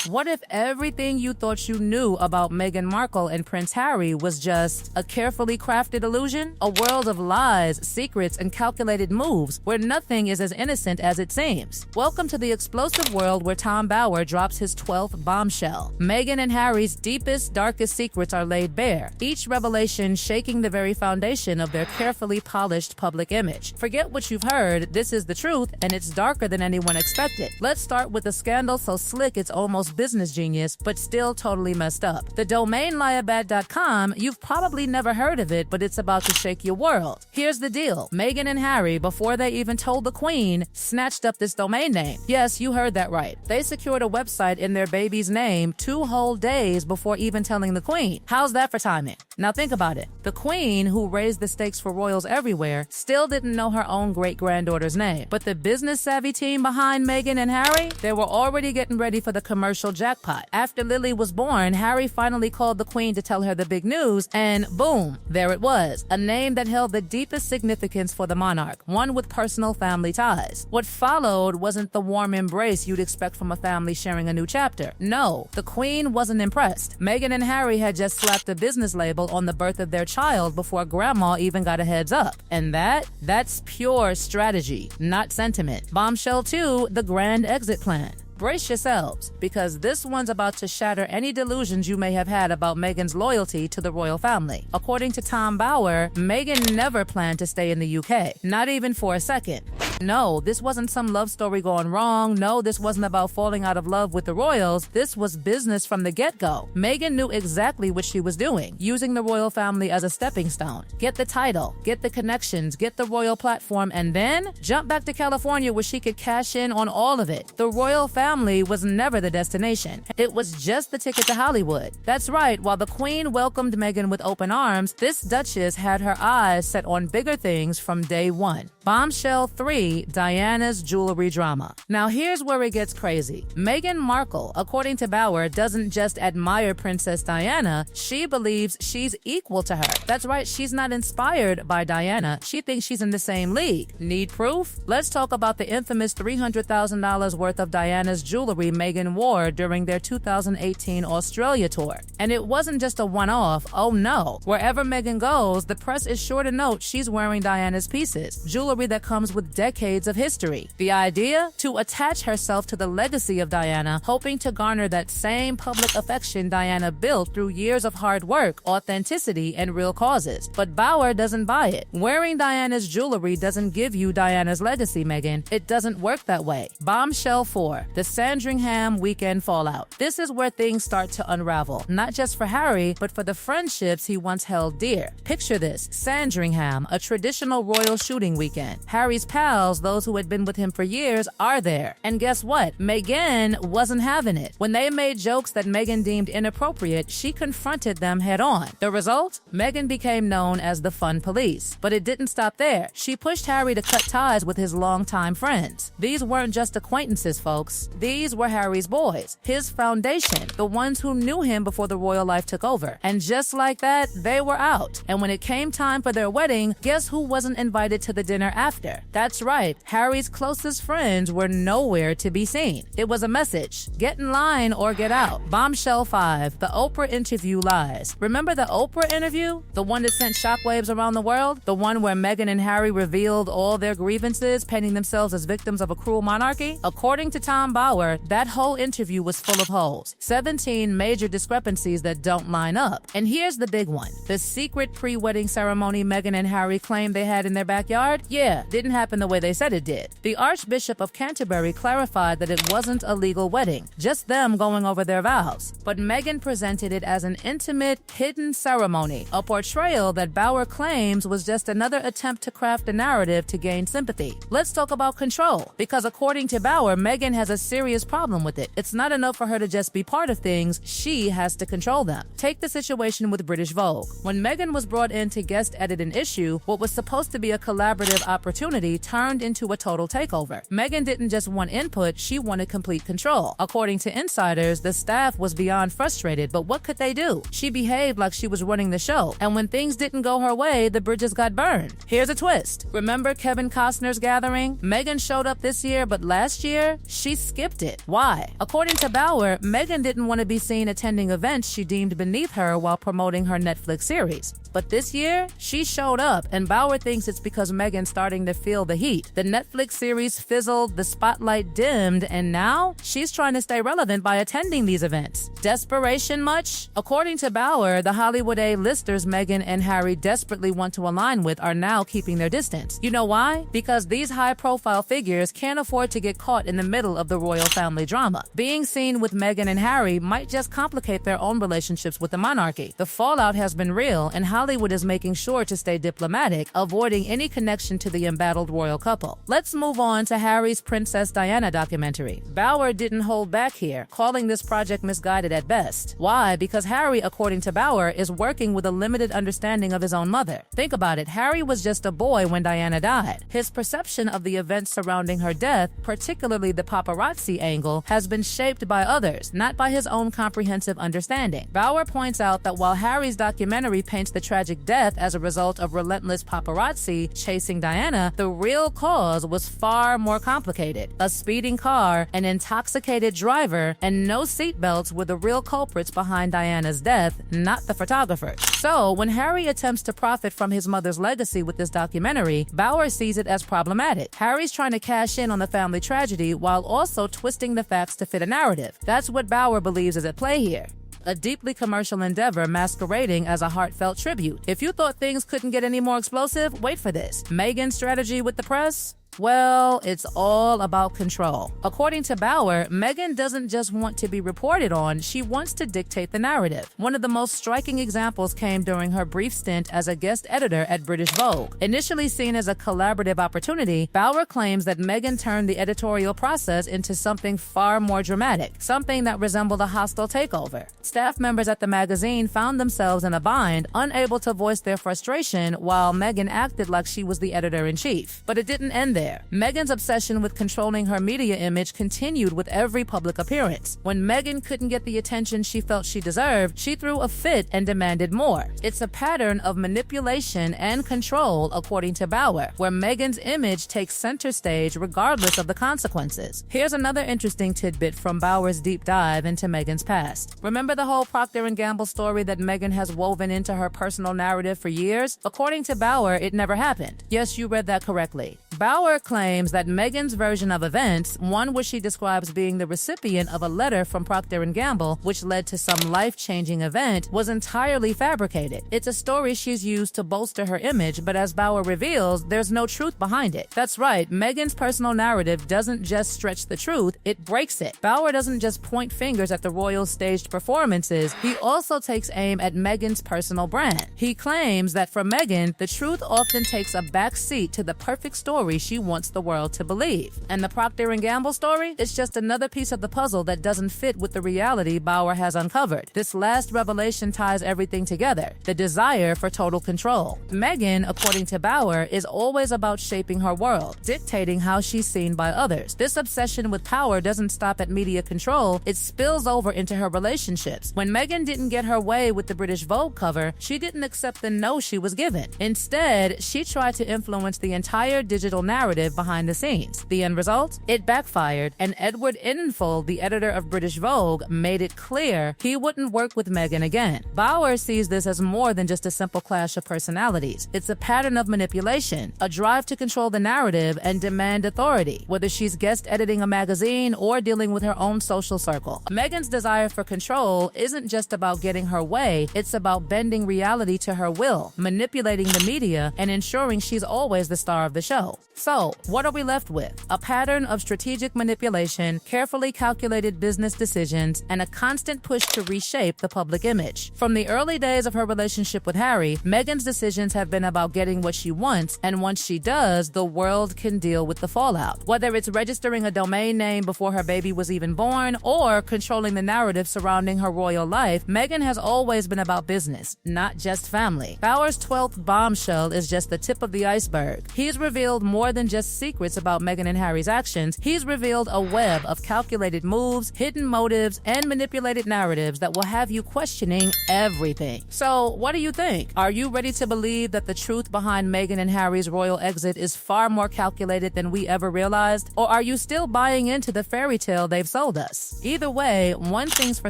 What if everything you thought you knew about Meghan Markle and Prince Harry was just a carefully crafted illusion? A world of lies, secrets, and calculated moves where nothing is as innocent as it seems. Welcome to the explosive world where Tom Bower drops his 12th bombshell. Meghan and Harry's deepest, darkest secrets are laid bare, each revelation shaking the very foundation of their carefully polished public image. Forget what you've heard, this is the truth, and it's darker than anyone expected. Let's start with a scandal so slick it's almost business genius, but still totally messed up. The domain Lilibet.com, you've probably never heard of it, but it's about to shake your world. Here's the deal. Meghan and Harry, before they even told the Queen, snatched up this domain name. Yes, you heard that right. They secured a website in their baby's name 2 whole days before even telling the Queen. How's that for timing? Now think about it. The Queen, who raised the stakes for royals everywhere, still didn't know her own great-granddaughter's name. But the business-savvy team behind Meghan and Harry, they were already getting ready for the commercial jackpot. After Lily was born, Harry finally called the Queen to tell her the big news, and boom, there it was. A name that held the deepest significance for the monarch, one with personal family ties. What followed wasn't the warm embrace you'd expect from a family sharing a new chapter. No, the Queen wasn't impressed. Meghan and Harry had just slapped a business label on the birth of their child before Grandma even got a heads up. And that's pure strategy, not sentiment. Bombshell 2, the grand exit plan. Brace yourselves, because this one's about to shatter any delusions you may have had about Meghan's loyalty to the royal family. According to Tom Bower, Meghan never planned to stay in the UK, not even for a second. No, this wasn't some love story going wrong. No, this wasn't about falling out of love with the royals. This was business from the get-go. Meghan knew exactly what she was doing, using the royal family as a stepping stone. Get the title, get the connections, get the royal platform, and then jump back to California where she could cash in on all of it. The royal family was never the destination. It was just the ticket to Hollywood. That's right, while the Queen welcomed Meghan with open arms, this Duchess had her eyes set on bigger things from day one. Bombshell 3, Diana's jewelry drama. Now here's where it gets crazy. Meghan Markle, according to Bower, doesn't just admire Princess Diana, she believes she's equal to her. That's right, she's not inspired by Diana, she thinks she's in the same league. Need proof? Let's talk about the infamous $300,000 worth of Diana's jewelry Meghan wore during their 2018 Australia tour. And it wasn't just a one-off, oh no. Wherever Meghan goes, the press is sure to note she's wearing Diana's pieces, jewelry that comes with decades of history. The idea? To attach herself to the legacy of Diana, hoping to garner that same public affection Diana built through years of hard work, authenticity, and real causes. But Bower doesn't buy it. Wearing Diana's jewelry doesn't give you Diana's legacy, Meghan. It doesn't work that way. Bombshell 4, the Sandringham weekend fallout. This is where things start to unravel, not just for Harry, but for the friendships he once held dear. Picture this, Sandringham, a traditional royal shooting weekend. Harry's pals, those who had been with him for years, are there. And guess what? Meghan wasn't having it. When they made jokes that Meghan deemed inappropriate, she confronted them head on. The result? Meghan became known as the fun police. But it didn't stop there. She pushed Harry to cut ties with his longtime friends. These weren't just acquaintances, folks. These were Harry's boys, his foundation, the ones who knew him before the royal life took over. And just like that, they were out. And when it came time for their wedding, guess who wasn't invited to the dinner after? That's right, Harry's closest friends were nowhere to be seen. It was a message: get in line or get out. Bombshell 5, the Oprah interview lies. Remember the Oprah interview? The one that sent shockwaves around the world? The one where Meghan and Harry revealed all their grievances, painting themselves as victims of a cruel monarchy? According to Tom Bower, that whole interview was full of holes. 17 major discrepancies that don't line up. And here's the big one. The secret pre-wedding ceremony Meghan and Harry claimed they had in their backyard? Yeah, didn't happen the way they said it did. The Archbishop of Canterbury clarified that it wasn't a legal wedding, just them going over their vows. But Meghan presented it as an intimate, hidden ceremony, a portrayal that Bower claims was just another attempt to craft a narrative to gain sympathy. Let's talk about control, because according to Bower, Meghan has a serious problem with it. It's not enough for her to just be part of things, she has to control them. Take the situation with British Vogue. When Meghan was brought in to guest edit an issue, what was supposed to be a collaborative opportunity turned turned into a total takeover. Meghan didn't just want input, she wanted complete control. According to insiders, the staff was beyond frustrated, but what could they do? She behaved like she was running the show, and when things didn't go her way, the bridges got burned. Here's a twist. Remember Kevin Costner's gathering? Meghan showed up this year, but last year, she skipped it. Why? According to Bauer, Meghan didn't want to be seen attending events she deemed beneath her while promoting her Netflix series. But this year, she showed up, and Bauer thinks it's because Meghan's starting to feel the heat. The Netflix series fizzled, the spotlight dimmed, and now she's trying to stay relevant by attending these events. Desperation much? According to Bauer, the Hollywood A-listers Meghan and Harry desperately want to align with are now keeping their distance. You know why? Because these high-profile figures can't afford to get caught in the middle of the royal family drama. Being seen with Meghan and Harry might just complicate their own relationships with the monarchy. The fallout has been real, and Hollywood is making sure to stay diplomatic, avoiding any connection to the embattled royal couple. Let's move on to Harry's Princess Diana documentary. Bauer didn't hold back here, calling this project misguided at best. Why? Because Harry, according to Bauer, is working with a limited understanding of his own mother. Think about it, Harry was just a boy when Diana died. His perception of the events surrounding her death, particularly the paparazzi angle, has been shaped by others, not by his own comprehensive understanding. Bauer points out that while Harry's documentary paints the tragic death as a result of relentless paparazzi chasing Diana, the real cause was far more complicated. A speeding car, an intoxicated driver, and no seatbelts were the real culprits behind Diana's death, not the photographers. So, when Harry attempts to profit from his mother's legacy with this documentary, Bauer sees it as problematic. Harry's trying to cash in on the family tragedy while also twisting the facts to fit a narrative. That's what Bauer believes is at play here. A deeply commercial endeavor masquerading as a heartfelt tribute. If you thought things couldn't get any more explosive, wait for this. Meghan's strategy with the press? Well, it's all about control. According to Bauer, Meghan doesn't just want to be reported on, she wants to dictate the narrative. One of the most striking examples came during her brief stint as a guest editor at British Vogue. Initially seen as a collaborative opportunity, Bauer claims that Meghan turned the editorial process into something far more dramatic, something that resembled a hostile takeover. Staff members at the magazine found themselves in a bind, unable to voice their frustration while Meghan acted like she was the editor-in-chief. But it didn't end there. Meghan's obsession with controlling her media image continued with every public appearance. When Meghan couldn't get the attention she felt she deserved, she threw a fit and demanded more. It's a pattern of manipulation and control, according to Bauer, where Meghan's image takes center stage regardless of the consequences. Here's another interesting tidbit from Bauer's deep dive into Meghan's past. Remember the whole Procter & Gamble story that Meghan has woven into her personal narrative for years? According to Bauer, it never happened. Yes, you read that correctly. Bauer claims that Meghan's version of events, one which she describes being the recipient of a letter from Procter & Gamble, which led to some life-changing event, was entirely fabricated. It's a story she's used to bolster her image, but as Bauer reveals, there's no truth behind it. That's right, Meghan's personal narrative doesn't just stretch the truth, it breaks it. Bauer doesn't just point fingers at the royal staged performances, he also takes aim at Meghan's personal brand. He claims that for Meghan, the truth often takes a back seat to the perfect story she wants the world to believe. And the Procter & Gamble story is just another piece of the puzzle that doesn't fit with the reality Bauer has uncovered. This last revelation ties everything together, the desire for total control. Meghan, according to Bauer, is always about shaping her world, dictating how she's seen by others. This obsession with power doesn't stop at media control, it spills over into her relationships. When Meghan didn't get her way with the British Vogue cover, she didn't accept the no she was given. Instead, she tried to influence the entire digital narrative behind the scenes. The end result? It backfired, and Edward Enninful, the editor of British Vogue, made it clear he wouldn't work with Meghan again. Bauer sees this as more than just a simple clash of personalities. It's a pattern of manipulation, a drive to control the narrative and demand authority, whether she's guest editing a magazine or dealing with her own social circle. Meghan's desire for control isn't just about getting her way, it's about bending reality to her will, manipulating the media, and ensuring she's always the star of the show. So, what are we left with? A pattern of strategic manipulation, carefully calculated business decisions, and a constant push to reshape the public image. From the early days of her relationship with Harry, Meghan's decisions have been about getting what she wants, and once she does, the world can deal with the fallout. Whether it's registering a domain name before her baby was even born, or controlling the narrative surrounding her royal life, Meghan has always been about business, not just family. Bauer's 12th bombshell is just the tip of the iceberg. He's revealed more more than just secrets about Meghan and Harry's actions. He's revealed a web of calculated moves, hidden motives, and manipulated narratives that will have you questioning everything. So, what do you think? Are you ready to believe that the truth behind Meghan and Harry's royal exit is far more calculated than we ever realized? Or are you still buying into the fairy tale they've sold us? Either way, one thing's for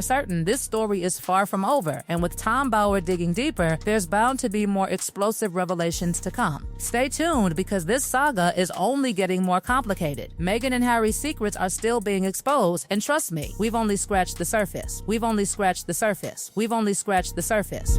certain, this story is far from over, and with Tom Bauer digging deeper, there's bound to be more explosive revelations to come. Stay tuned, because this saga is only getting more complicated. Meghan and Harry's secrets are still being exposed, and trust me, we've only scratched the surface. We've only scratched the surface. We've only scratched the surface.